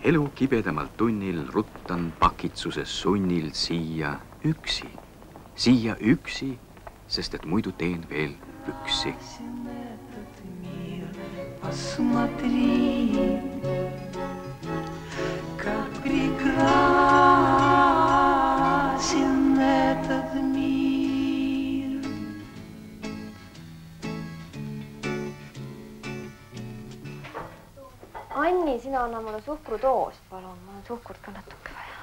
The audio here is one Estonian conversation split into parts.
Elu kibedamal tunnil ruttan pakitsuses sunnil siia üksi, sest et muidu teen veel püksi. Anni, sina anna mulle suhkrudoos, palun. Mul on suhkurt ka natuke vaja.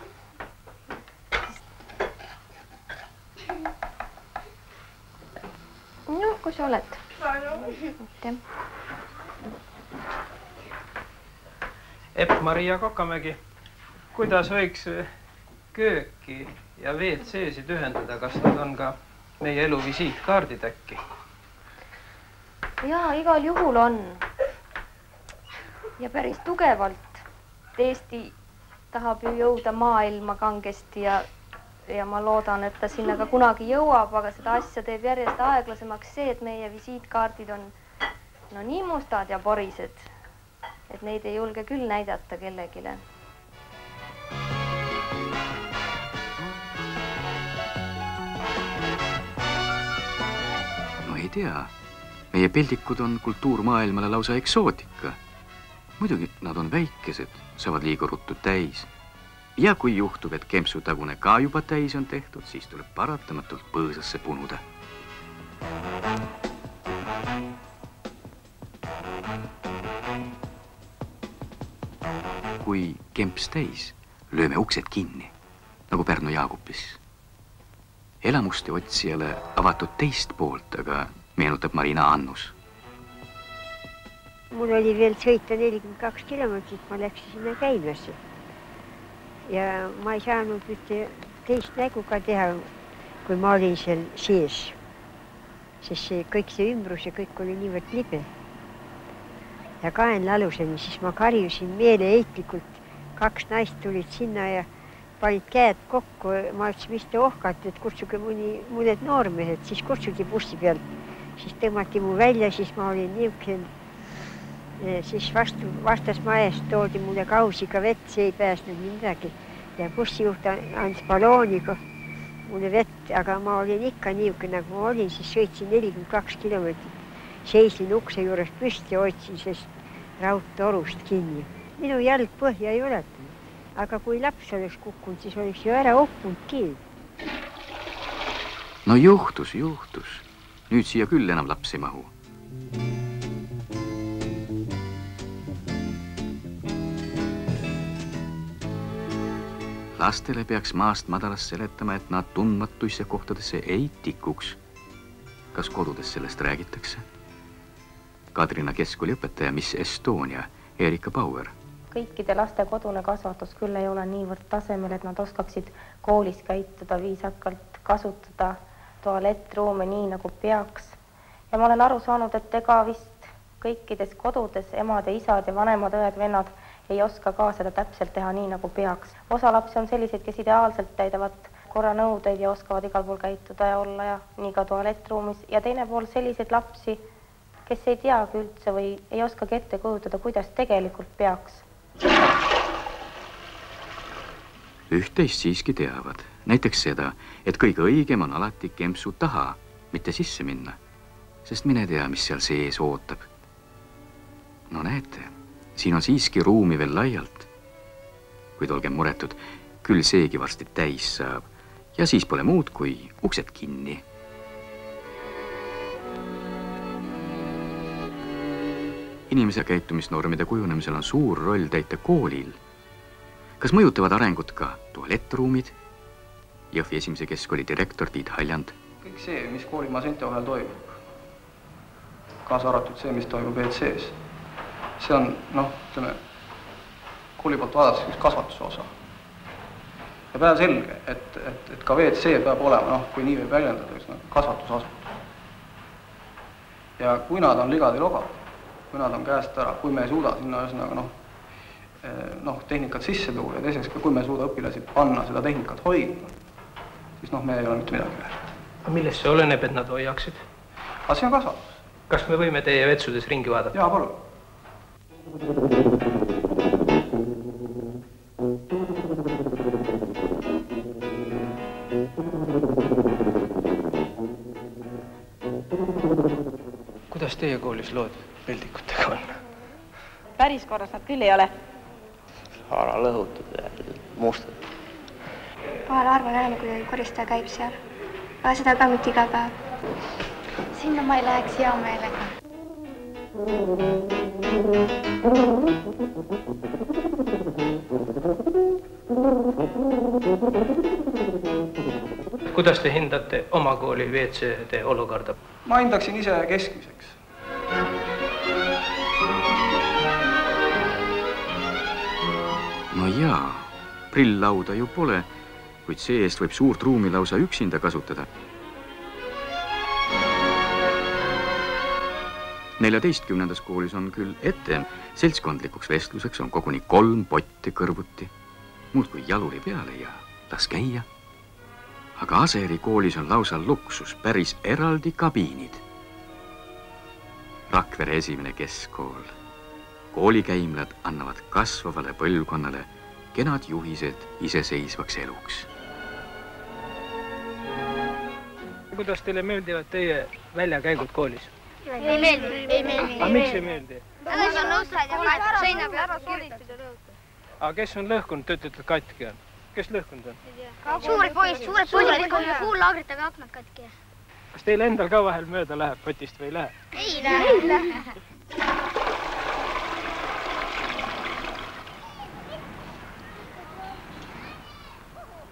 No, kus sa oled? Epp-Maria Kokamägi, kuidas võiks kööki ja WC-sid ühendada? Kas nad on ka meie elu visiitkaardid äkki? Jaa, igal juhul on. Ja päris tugevalt. Eesti tahab ju jõuda maailma kangesti ja ma loodan, et ta sinna ka kunagi jõuab, aga seda asja teeb järjest aeglasemaks see, et meie visiitkaardid on nii mustad ja porised, et neid ei julge küll näidata kellegile. No ei tea. Meie peldikud on kultuurmaailmale lausa eksootika. Muidugi nad on väikesed, saavad liiga ruttu täis. Ja kui juhtub, et kempsutagune ka juba täis on tehtud, siis tuleb paratamatult põõsasse punuda. Kui kemps täis, lööme uksed kinni, nagu Pärnu Jaagupis. Elamuste otsijale avatud teist poolt, aga meenutab Marina Annus. Mul oli veel sõita 42 kilomeetrit, ma läksin sinna käimasse. Ja ma ei saanud mitte teist nägu ka teha, kui ma olin seal sees. Sest kõik see ümbrus ja kõik oli niivõrd libe. Ja kaenlaluseni, siis ma karjusin meeleheitlikult. 2 naist tulid sinna ja panid käed kokku. Ma ütlesin, mis te ohkate, et kutsuge mõned noormehed, siis kutsugi bussi pealt. Siis tõmmati mu välja, siis ma olin niisugune. Siis vastasmaest toodi mulle kausiga vett, see ei pääsnud midagi. Ja bussijuht andis balooniga mulle vett, aga ma olin ikka niisugune, nagu ma olin, siis sõitsin 42 kilomeetrit. Seisin ukse juures püsti ja hoidsin sest raudtorust kinni. Minu jalg põhja ei ületanud, aga kui laps oleks kukkunud, siis oleks ju ära uppunud kild. No juhtus. Nüüd siia küll enam laps ei mahu. Lastele peaks maast madalast seletama, et nad tundmatuisse kohtadesse ei tikuks. Kas kodudes sellest räägitakse? Kadrina keskkooli õpetaja Miss Estonia, Erika Bauer. Kõikide laste kodune kasvatus küll ei ole niivõrd tasemel, et nad oskaksid koolis käituda viisakalt, kasutada tualettruume nii nagu peaks. Ja ma olen aru saanud, et ega vist kõikides kodudes emad ja isad ja vanemad õed, vennad ei oska ka seda täpselt teha nii nagu peaks. Osa lapsi on sellised, kes ideaalselt täidavad korra nõudeid ja oskavad igal pool käituda ja olla ja nii ka tualettruumis. Ja teine pool selliseid lapsi, kes ei teagi üldse või ei oskagi ette kujutada, kuidas tegelikult peaks. Üht-teist siiski teavad. Näiteks seda, et kõige õigem on alati kempsu taha, mitte sisse minna. Sest mine tea, mis seal sees ootab. No näete, siin on siiski ruumi veel laialt. Kuid olgem muretud, küll seegi varsti täis saab. Ja siis pole muud kui uksed kinni. Inimese käitumisnormide kujunemisel on suur roll täita koolil. Kas mõjutavad arengut ka tualettruumid? Jõhvi esimese keskkooli direktor Tiit Haljand. Kõik see, mis koolimaa seinte vahel toimub, kaasa arvatud see, mis toimub WC-s, see on, ütleme, kooli poolt vaadates üks kasvatuse osa. Ja päev selge, et ka WC peab olema, kui nii võib väljendada, kasvatusasutus. Ja kui nad on ligad ja logad, kui nad on käest ära, kui me ei suuda sinna tehnikat sisse tuua ja teiseks, kui me ei suuda õpilasi panna seda tehnikat hoidma, siis me ei ole mitte midagi väärt. Millest see oleneb, et nad hoiaksid? Aga see on kasvatus. Kas me võime teie vetsudes ringi vaadata? Jaa, palun. Kuidas teie koolis lood peldikutega on? Päris korras nad küll ei ole. Ära lõhutud ja mustad. Vahel harva näeme, kui koristaja käib seal. Aga seda ka mitte iga päev. Sinna ma ei läheks hea meelega. Kuidas te hindate oma kooli WC-de olukorda? Ma hindaksin ise keskmiseks. No jaa, prilllauda ju pole, kuid see-eest võib suurt ruumi lausa üksinda kasutada. 14. koolis on küll ette, seltskondlikuks vestluseks on koguni 3 potti kõrvuti. Muud kui jaluri peale ja las käia. Aga Aseri koolis on lausa luksus, päris eraldi kabiinid. Rakvere esimene keskkool. Koolikäimlad annavad kasvavale põlvkonnale kenad juhised iseseisvaks eluks. Kuidas teile meeldivad teie väljakäigud koolis? Ei meeldi. Aga miks ei meeldi? Mul on nõustrad ja seina peal kirjutatud. Aga kes on lõhkunud, te ütlete katki on? Kes lõhkunud on? Suured poisid, kui kuullaagritega aknad katki. Kas teil endal ka vahel mööda läheb potist või ei lähe? Ei lähe.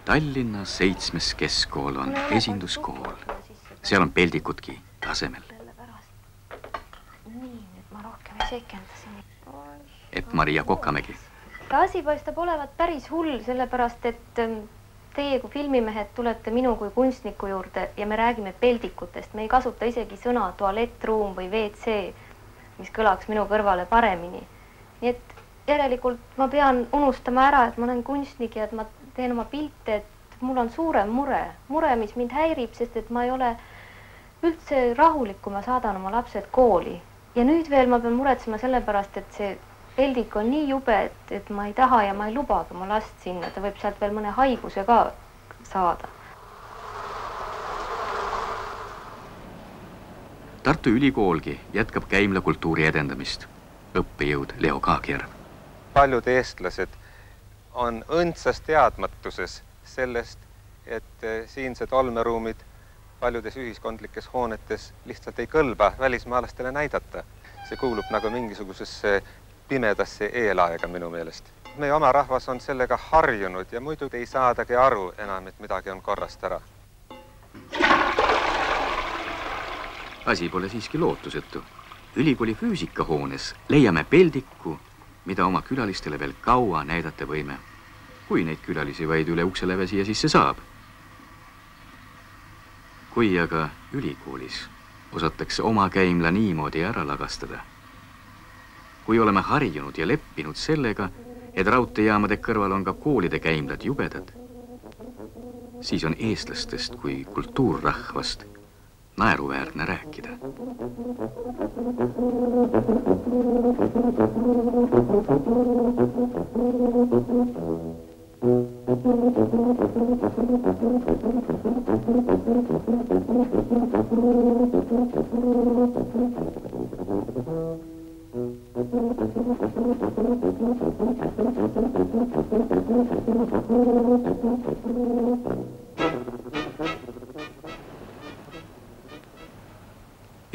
Tallinna 7. keskkool on esinduskool. Seal on peldikudki tasemel. Nii, nüüd ma rohkem ei sekendasin. Epp-Maria Kokamägi. Asi paistab olevat päris hull, sellepärast et teie kui filmimehed tulete minu kui kunstniku juurde ja me räägime peldikutest. Me ei kasuta isegi sõna tualettruum või WC, mis kõlaks minu kõrvale paremini. Nii et järelikult ma pean unustama ära, et ma olen kunstnik ja et ma teen oma pilte, et mul on suurem mure, mis mind häirib, sest et ma ei ole üldse rahulik, kui ma saadan oma lapsed kooli. Ja nüüd veel ma pean muretsema sellepärast, et see peldik on nii jube, et ma ei taha ja ma ei lubagi oma last sinna. Ta võib sealt veel mõne haiguse ka saada. Tartu Ülikoolgi jätkab käimla kultuuri edendamist. Õppejõud Leo Kaagjärv. Paljud eestlased on õndsas teadmatuses sellest, et siinsed olmeruumid paljudes ühiskondlikes hoonetes lihtsalt ei kõlba välismaalastele näidata. See kuulub nagu mingisugusesse pimedasse eelaega minu meelest. Meie oma rahvas on sellega harjunud ja muidu ei saadagi aru enam, et midagi on korrast ära. Asi pole siiski lootusetu. Ülikooli füüsikahoones leiame peldiku, mida oma külalistele veel kaua näidata võime, kui neid külalisi vaid üle ukseläve siia sisse saab. Kui aga ülikoolis osatakse oma käimla niimoodi ära lagastada, kui oleme harjunud ja leppinud sellega, et raudteejaamade kõrval on ka koolide käimlad jubedad, siis on eestlastest kui kultuurrahvast naeruväärne rääkida.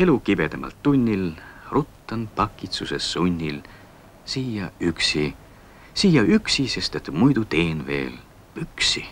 Elu kibedamalt tunnil, ruttan pakitsuses sunnil, siia üksi, sest et muidu teen veel üksi.